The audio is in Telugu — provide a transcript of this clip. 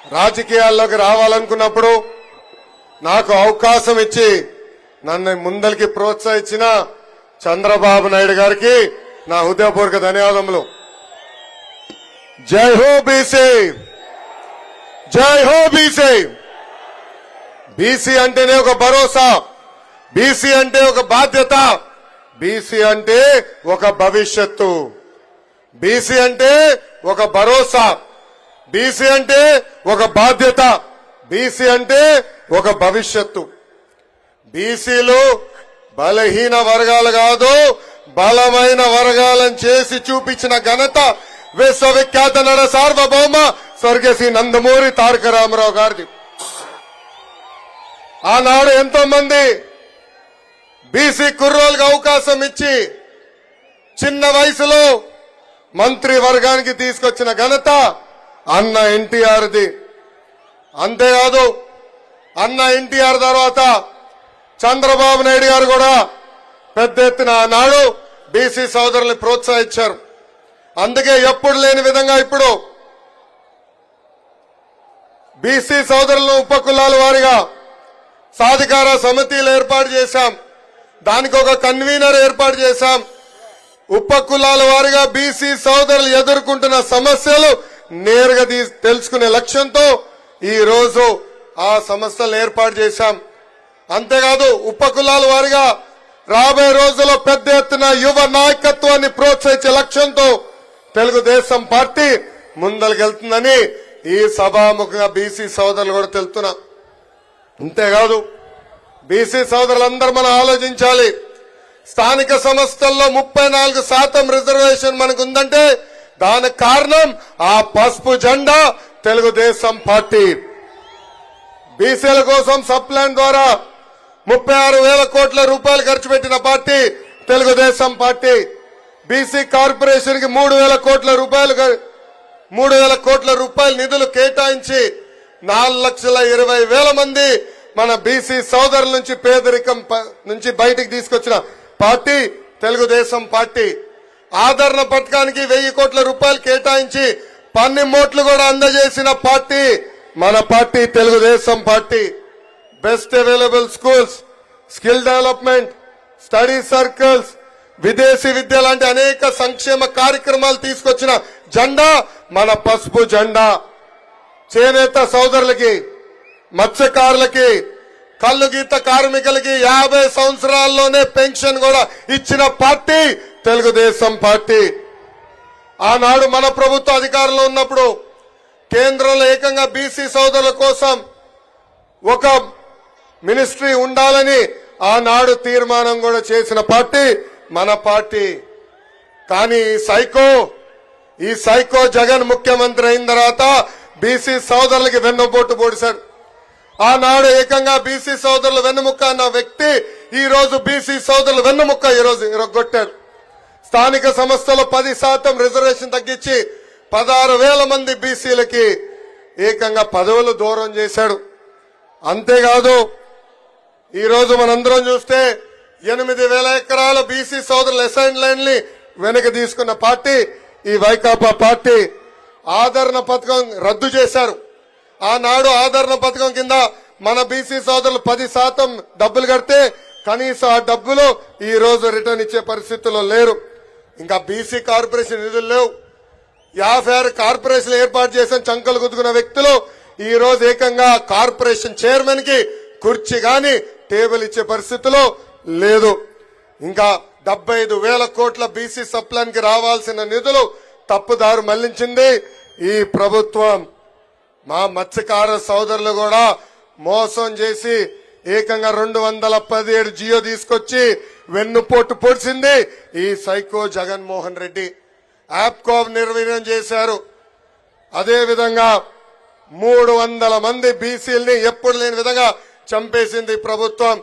రాజకీయాల్లోకి రావాలనుకున్నప్పుడు నాకు అవకాశం ఇచ్చి నన్ను ముందరికి ప్రోత్సహించిన చంద్రబాబు నాయుడు గారికి నా హృదయపూర్వక ధన్యవాదములు. జై హో బీసీ, జై హో బీసీ. బీసీ అంటేనే ఒక భరోసా, బీసీ అంటే ఒక బాధ్యత, బీసీ అంటే ఒక భవిష్యత్తు, బీసీ అంటే ఒక భరోసా, బీసీ అంటే ఒక బాధ్యత, బీసీ అంటే ఒక భవిష్యత్తు. బీసీలు బలహీన వర్గాలు కాదు, బలమైన వర్గాలను చేసి చూపించిన ఘనత విశ్వవిఖ్యాత నట సార్వభౌమ స్వర్గశ్రీ నందమూరి తారక రామారావు గారిది. ఆనాడు ఎంతో మంది బీసీ కుర్రోళ్ళకి అవకాశం ఇచ్చి చిన్న వయసులో మంత్రి వర్గానికి తీసుకొచ్చిన ఘనత అన్న ఎన్టీఆర్ది. అంతేకాదు అన్న ఎన్టీఆర్ తర్వాత చంద్రబాబు నాయుడు గారు కూడా పెద్ద ఎత్తున ఆనాడు బీసీ సోదరుల్ని ప్రోత్సహించారు. అందుకే ఎప్పుడు లేని విధంగా ఇప్పుడు బీసీ సోదరులను ఉపకులాల వారిగా సాధికార సమితిలు ఏర్పాటు చేశాం. దానికి ఒక కన్వీనర్ ఏర్పాటు చేశాం. ఉపకులాల వారిగా బీసీ సోదరులు ఎదుర్కొంటున్న సమస్యలు నేరుగా తెలుసుకునే లక్ష్యంతో ఈ రోజు ఆ సంస్థలు ఏర్పాటు చేశాం. అంతేకాదు ఉపకులాల వారిగా రాబోయే రోజుల్లో పెద్ద ఎత్తున యువ నాయకత్వాన్ని ప్రోత్సహించే లక్ష్యంతో తెలుగుదేశం పార్టీ ముందరికెళ్తుందని ఈ సభాముఖంగా బీసీ సోదరులు కూడా తెలుపుతున్నా. అంతేకాదు బీసీ సోదరులందరూ మనం ఆలోచించాలి. స్థానిక సంస్థల్లో 34% రిజర్వేషన్ మనకు ఉందంటే దానికి కారణం ఆ పసుపు జెండా తెలుగుదేశం పార్టీ. బీసీల కోసం సప్లాన్ ద్వారా 36,000 కోట్ల రూపాయలు ఖర్చు పెట్టిన party Telugu Desam party. BC corporation కి 3,000 కోట్ల రూపాయల నిధులు కేటాయించి 4,20,000 మంది మన బీసీ సోదరుల నుంచి పేదరికం నుంచి బయటికి తీసుకొచ్చిన పార్టీ తెలుగుదేశం పార్టీ. ఆదరణ పథకానికి 1,000 కోట్ల రూపాయలు కేటాయించి పన్నిమోట్లు కూడా అందజేసిన పార్టీ మన party Telugu Desam party. Best available schools, skill development, study circles, విదేశీ విద్య లాంటి అనేక సంక్షేమ కార్యక్రమాలు తీసుకొచ్చిన జెండా మన పసుపు జెండా. చేనేత సోదరులకి, మత్స్యకారులకి, కల్లు గీత కార్మికులకి 50 సంవత్సరాల్లోనే పెన్షన్ కూడా ఇచ్చిన పార్టీ తెలుగుదేశం పార్టీ. ఆనాడు మన ప్రభుత్వ అధికారంలో ఉన్నప్పుడు కేంద్రంలో ఏకంగా బీసీ సోదరుల కోసం ఒక మినిస్ట్రీ ఉండాలని ఆనాడు తీర్మానం కూడా చేసిన పార్టీ మన పార్టీ. కానీ ఈ సైకో జగన్ ముఖ్యమంత్రి అయిన తర్వాత బీసీ సోదరులకి వెన్నుపోటు పొడిశారు. ఆనాడు ఏకంగా బీసీ సోదరులు వెన్నుముక్క అన్న వ్యక్తి ఈ రోజు బీసీ సోదరులు వెన్నుముక్క ఈ రోజు ఇరగొట్టారు. స్థానిక సంస్థలో 10% రిజర్వేషన్ తగ్గించి 16,000 మంది బీసీలకి ఏకంగా పదవులు దూరం చేశాడు. అంతేకాదు ఈ రోజు మనందరం చూస్తే 8,000 ఎకరాల బీసీ సోదరుల అసైన్ ల్యాండ్ ని వెనక్కి తీసుకున్న పార్టీ ఈ వైకాపా పార్టీ. ఆదరణ పథకం రద్దు చేశారు. ఆనాడు ఆదరణ పథకం కింద మన బీసీ సోదరులు 10% డబ్బులు కడితే కనీసం ఆ డబ్బులు ఈ రోజు రిటర్న్ ఇచ్చే పరిస్థితుల్లో లేరు. ఇంకా బీసీ కార్పొరేషన్ నిధులు లేవు. 56 కార్పొరేషన్ ఏర్పాటు చేసిన చంకలు గుద్దుకున్న వ్యక్తులు ఈ రోజు ఏకంగా కార్పొరేషన్ చైర్మన్ కి కుర్చీ గాని టేబుల్ ఇచ్చే పరిస్థితిలో లేదు. ఇంకా 75,000 కోట్ల బీసీ సప్లాన్ కి రావాల్సిన నిధులు తప్పుదారు మళ్లించింది ఈ ప్రభుత్వం. మా మత్స్యకార సోదరులు కూడా మోసం చేసి ఏకంగా 217 జియో తీసుకొచ్చి వెన్నుపోటు పొడిచింది ఈ సైకో జగన్మోహన్ రెడ్డి. యాప్కాబ్ నిర్వీర్యం చేశారు. అదేవిధంగా 300 మంది బీసీలని ఎప్పుడు లేని విధంగా చంపేసింది ప్రభుత్వం.